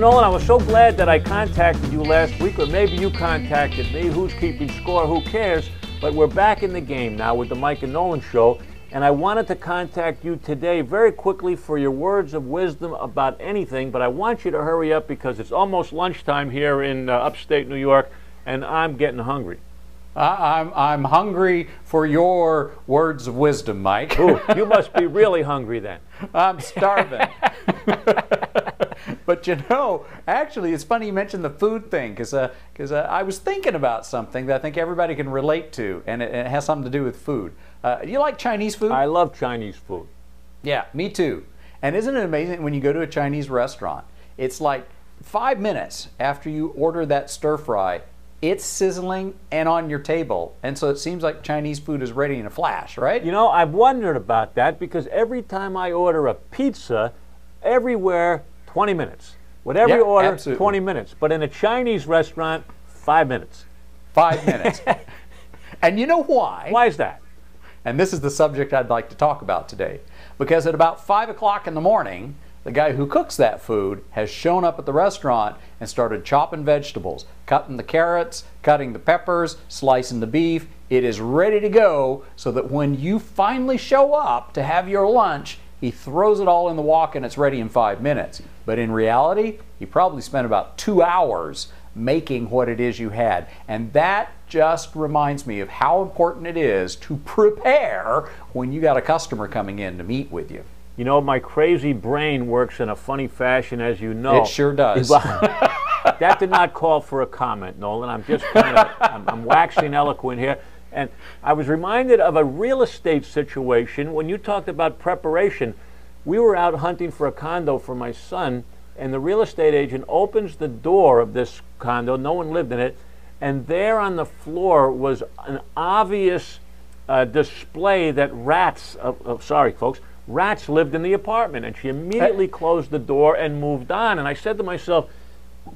and Nolan, I was so glad that I contacted you last week, or maybe you contacted me. Who's keeping score? Who cares? But we're back in the game now with the Mike and Nolan show, and I wanted to contact you today very quickly for your words of wisdom about anything, but I want you to hurry up because it's almost lunchtime here in upstate New York, and I'm getting hungry. I'm hungry for your words of wisdom, Mike. Ooh, you must be really hungry then. I'm starving. But you know, actually, it's funny you mentioned the food thing because I was thinking about something that I think everybody can relate to, and it has something to do with food. Do you like Chinese food? I love Chinese food. Yeah, me too. And isn't it amazing when you go to a Chinese restaurant, it's like 5 minutes after you order that stir fry, it's sizzling and on your table. And so it seems like Chinese food is ready in a flash, right? You know, I've wondered about that because every time I order a pizza, everywhere, 20 minutes. Whatever you order, absolutely. 20 minutes. But in a Chinese restaurant, 5 minutes. 5 minutes. And you know why? Why is that? And this is the subject I'd like to talk about today. Because at about 5 o'clock in the morning, the guy who cooks that food has shown up at the restaurant and started chopping vegetables, cutting the carrots, cutting the peppers, slicing the beef. It is ready to go so that when you finally show up to have your lunch, he throws it all in the wok and it's ready in 5 minutes. But in reality, he probably spent about 2 hours making what it is you had. And that just reminds me of how important it is to prepare when you got a customer coming in to meet with you. You know, my crazy brain works in a funny fashion, as you know. It sure does. That did not call for a comment, Nolan. I'm just kind of, I'm waxing eloquent here. And I was reminded of a real estate situation when you talked about preparation. We were out hunting for a condo for my son, and the real estate agent opens the door of this condo. No one lived in it. And there on the floor was an obvious display that rats, sorry folks, rats lived in the apartment. And she immediately closed the door and moved on. And I said to myself,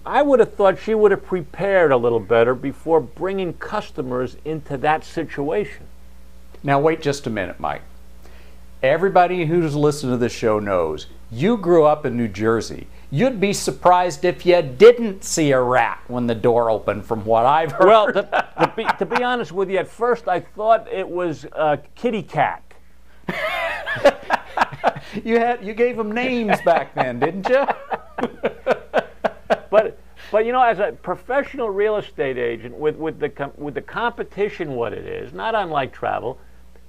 I would have thought she would have prepared a little better before bringing customers into that situation. Now wait just a minute, Mike. Everybody who's listened to this show knows you grew up in New Jersey. You'd be surprised if you didn't see a rat when the door opened, from what I've heard. Well, to be honest with you, at first I thought it was a kitty cat. You gave them names back then, didn't you? But you know, as a professional real estate agent, with the competition what it is, not unlike travel,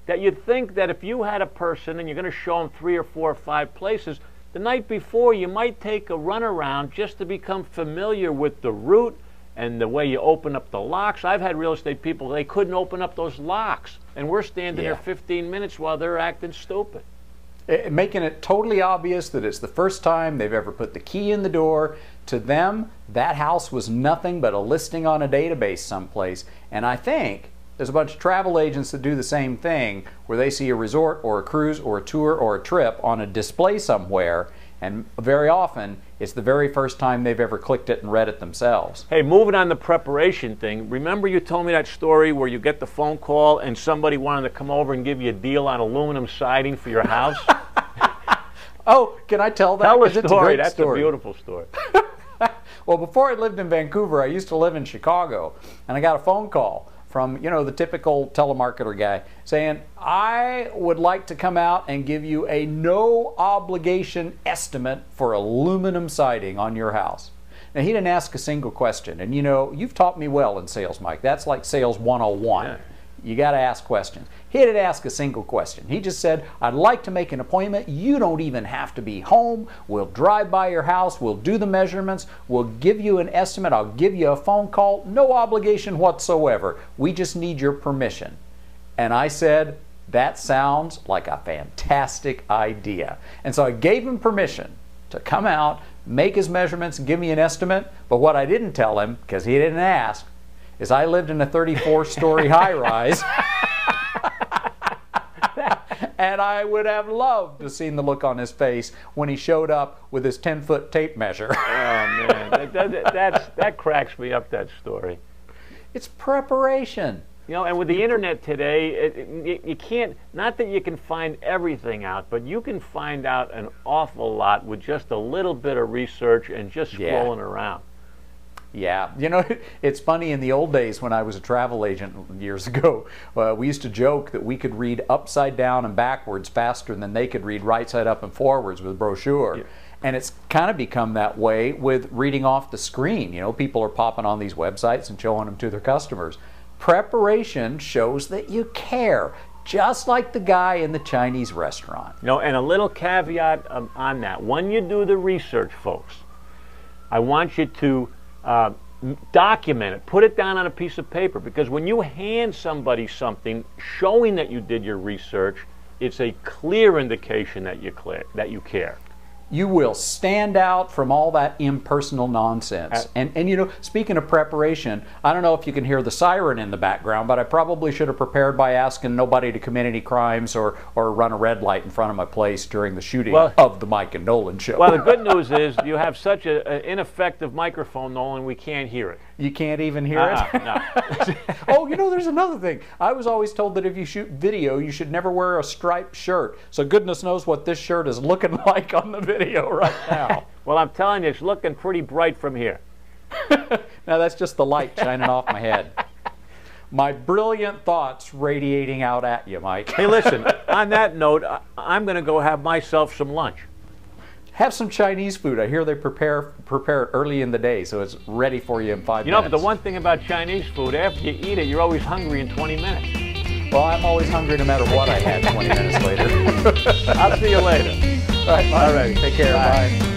that you'd think that if you had a person and you're going to show them 3 or 4 or 5 places, the night before you might take a run around just to become familiar with the route and the way you open up the locks. I've had real estate people, they couldn't open up those locks, and we're standing there 15 minutes while they're acting stupid. Making it totally obvious that it's the first time they've ever put the key in the door. To them, that house was nothing but a listing on a database someplace. And I think there's a bunch of travel agents that do the same thing, where they see a resort or a cruise or a tour or a trip on a display somewhere, and very often it's the very first time they've ever clicked it and read it themselves. Hey, moving on the preparation thing, remember you told me that story where you get the phone call and somebody wanted to come over and give you a deal on aluminum siding for your house? Oh, can I tell that? Tell the It's a story. great That's story. a beautiful story. Well, before I lived in Vancouver, I used to live in Chicago, and I got a phone call from, you know, the typical telemarketer guy saying, I would like to come out and give you a no obligation estimate for aluminum siding on your house. Now, he didn't ask a single question, and you know, you've taught me well in sales, Mike. That's like sales 101. Yeah. You got to ask questions. He didn't ask a single question. He just said, I'd like to make an appointment. You don't even have to be home. We'll drive by your house. We'll do the measurements. We'll give you an estimate. I'll give you a phone call. No obligation whatsoever. We just need your permission. And I said, that sounds like a fantastic idea. And so I gave him permission to come out, make his measurements, and give me an estimate. But what I didn't tell him, because he didn't ask, is I lived in a 34-story high-rise, and I would have loved to have seen the look on his face when he showed up with his 10-foot tape measure. Oh, man, that cracks me up, that story. It's preparation. You know, and with the internet today, you can't, not that you can find everything out, but you can find out an awful lot with just a little bit of research and just scrolling around. Yeah, you know, it's funny, in the old days when I was a travel agent years ago, we used to joke that we could read upside down and backwards faster than they could read right side up and forwards with a brochure. Yeah. And it's kind of become that way with reading off the screen. You know, people are popping on these websites and showing them to their customers. Preparation shows that you care, just like the guy in the Chinese restaurant. You know, and a little caveat on that. When you do the research, folks, I want you to document it. Put it down on a piece of paper, because when you hand somebody something showing that you did your research, it's a clear indication that you care. You will stand out from all that impersonal nonsense. And you know, speaking of preparation, I don't know if you can hear the siren in the background, but I probably should have prepared by asking nobody to commit any crimes or run a red light in front of my place during the shooting of the Mike and Nolan show. Well, the good news is you have such an ineffective microphone, Nolan, we can't hear it. You can't even hear it? No. Oh, you know, there's another thing. I was always told that if you shoot video, you should never wear a striped shirt. So goodness knows what this shirt is looking like on the video right now. Well, I'm telling you, it's looking pretty bright from here. Now, that's just the light shining off my head. My brilliant thoughts radiating out at you, Mike. Hey, listen, on that note, I'm going to go have myself some lunch. Have some Chinese food. I hear they prepare it early in the day, so it's ready for you in 5 minutes. You know, but the one thing about Chinese food, after you eat it, you're always hungry in 20 minutes. Well, I'm always hungry no matter what I had 20 minutes later. I'll see you later. All right, take care. Bye.